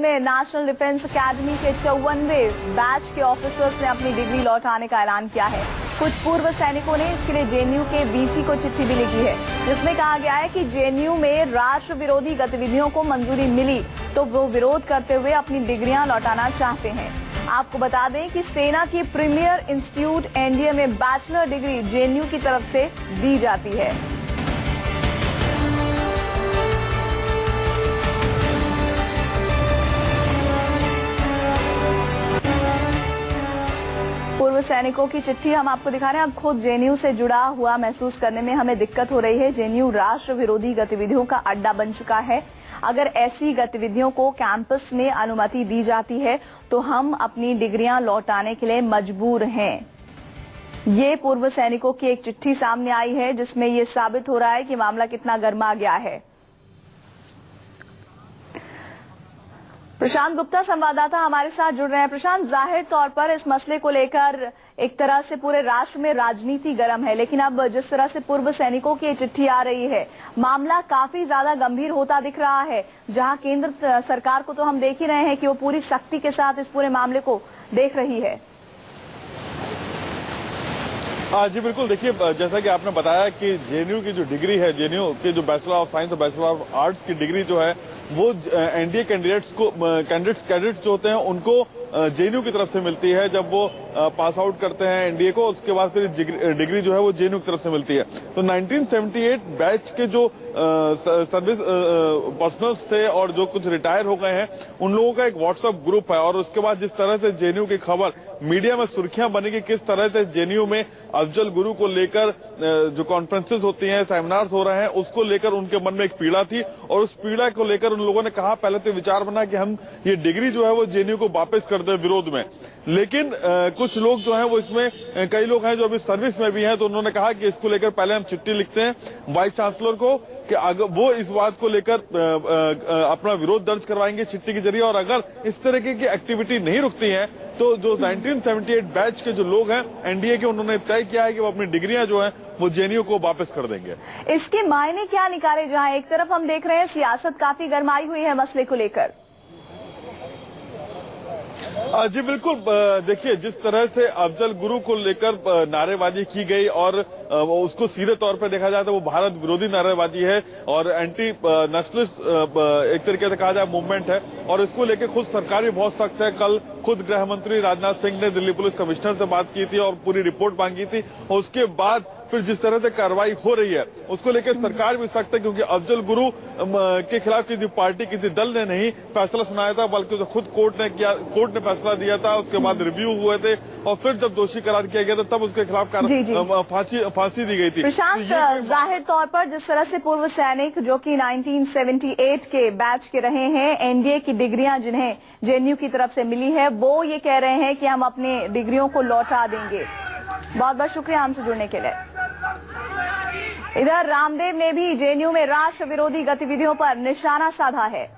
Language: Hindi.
में नेशनल डिफेंस एकेडमी के 54वें बैच के ऑफिसर्स ने अपनी डिग्री लौटाने का ऐलान किया है। कुछ पूर्व सैनिकों ने इसके लिए जेएनयू के वीसी को चिट्ठी भी लिखी है, जिसमें कहा गया है कि जेएनयू में राष्ट्र विरोधी गतिविधियों को मंजूरी मिली तो वो विरोध करते हुए अपनी डिग्रियां लौटाना चाहते हैं। आपको बता दें कि सेना की प्रीमियर इंस्टीट्यूट एनडीए में बैचलर डिग्री जेएनयू की तरफ से दी जाती है। पूर्व सैनिकों की चिट्ठी हम आपको दिखा रहे हैं। अब खुद जेएनयू से जुड़ा हुआ महसूस करने में हमें दिक्कत हो रही है। जेएनयू राष्ट्र विरोधी गतिविधियों का अड्डा बन चुका है। अगर ऐसी गतिविधियों को कैंपस में अनुमति दी जाती है तो हम अपनी डिग्रियां लौटाने के लिए मजबूर हैं। ये पूर्व सैनिकों की एक चिट्ठी सामने आई है, जिसमें ये साबित हो रहा है कि मामला कितना गर्मा गया है। प्रशांत गुप्ता संवाददाता हमारे साथ जुड़ रहे हैं। प्रशांत, जाहिर तौर पर इस मसले को लेकर एक तरह से पूरे राष्ट्र में राजनीति गर्म है, लेकिन अब जिस तरह से पूर्व सैनिकों की चिट्ठी आ रही है, मामला काफी ज्यादा गंभीर होता दिख रहा है। जहां केंद्र सरकार को तो हम देख ही रहे हैं कि वो पूरी सख्ती के साथ इस पूरे मामले को देख रही है। जी बिल्कुल, देखिए जैसा कि आपने बताया कि जेएनयू की जो डिग्री है, जेएनयू की जो बैचलर ऑफ साइंस और बैचलर ऑफ आर्ट्स की डिग्री जो है वो एनडीए कैंडिडेट्स जो होते हैं उनको जेएनयू की तरफ से मिलती है। जब वो पास आउट करते हैं एनडीए को, उसके बाद फिर डिग्री जो है वो जेएनयू की तरफ से मिलती है। तो 1978 बैच के जो सर्विस पर्सनल्स थे और जो कुछ रिटायर हो गए हैं, उन लोगों का एक व्हाट्सएप ग्रुप है। और उसके बाद जिस तरह से जेएनयू की खबर मीडिया में सुर्खियां बनी कि किस तरह से जेएनयू में अफजल गुरु को लेकर जो कॉन्फ्रेंसेस होती हैं, सेमिनार्स हो रहे हैं, उसको लेकर उनके मन में एक पीड़ा थी। और उस पीड़ा को लेकर उन लोगों ने कहा, पहले तो विचार बना कि हम ये डिग्री जो है वो जेएनयू को वापस कर दें विरोध में। लेकिन कुछ लोग जो हैं वो इसमें, कई लोग हैं जो अभी सर्विस में भी हैं, तो उन्होंने कहा कि इसको लेकर पहले हम चिट्ठी लिखते हैं वाइस चांसलर को कि अगर वो इस बात को लेकर अपना विरोध दर्ज करवाएंगे चिट्ठी के जरिए। और अगर इस तरह की एक्टिविटी नहीं रुकती है तो जो 1978 बैच के जो लोग हैं एनडीए के, उन्होंने तय किया है कि वो अपनी डिग्रियां जो हैं वो जेएनयू को वापस कर देंगे। इसके मायने क्या निकाले जाएं? एक तरफ हम देख रहे हैं सियासत काफी गरमाई हुई है मसले को लेकर। जी बिल्कुल, देखिए जिस तरह से अफजल गुरु को लेकर नारेबाजी की गई और उसको सीधे तौर पर देखा जाए तो वो भारत विरोधी नारेबाजी है और एंटी नेशनलिस्ट एक तरीके से कहा जाए मूवमेंट है। और इसको लेकर खुद सरकार भी बहुत सख्त है। कल खुद गृह मंत्री राजनाथ सिंह ने दिल्ली पुलिस कमिश्नर से बात की थी और पूरी रिपोर्ट मांगी थी। और उसके बाद फिर जिस तरह से कार्रवाई हो रही है उसको लेकर सरकार भी सख्त है, क्योंकि अफजल गुरु के खिलाफ किसी पार्टी, किसी दल ने नहीं फैसला सुनाया था, बल्कि उसे खुद कोर्ट ने फैसला दिया था। उसके बाद रिव्यू हुए थे और फिर जब दोषी करार किया गया था तब उसके खिलाफ फांसी दी गई थी। प्रशांत, जाहिर तौर पर जिस तरह से पूर्व सैनिक जो कि 1978 के बैच के रहे हैं, एनडीए की डिग्रियां जिन्हें जेएनयू की तरफ से मिली है, वो ये कह रहे हैं कि हम अपने डिग्रियों को लौटा देंगे। बहुत बहुत शुक्रिया हमसे जुड़ने के लिए। इधर रामदेव ने भी जेएनयू में राष्ट्र विरोधी गतिविधियों पर निशाना साधा है।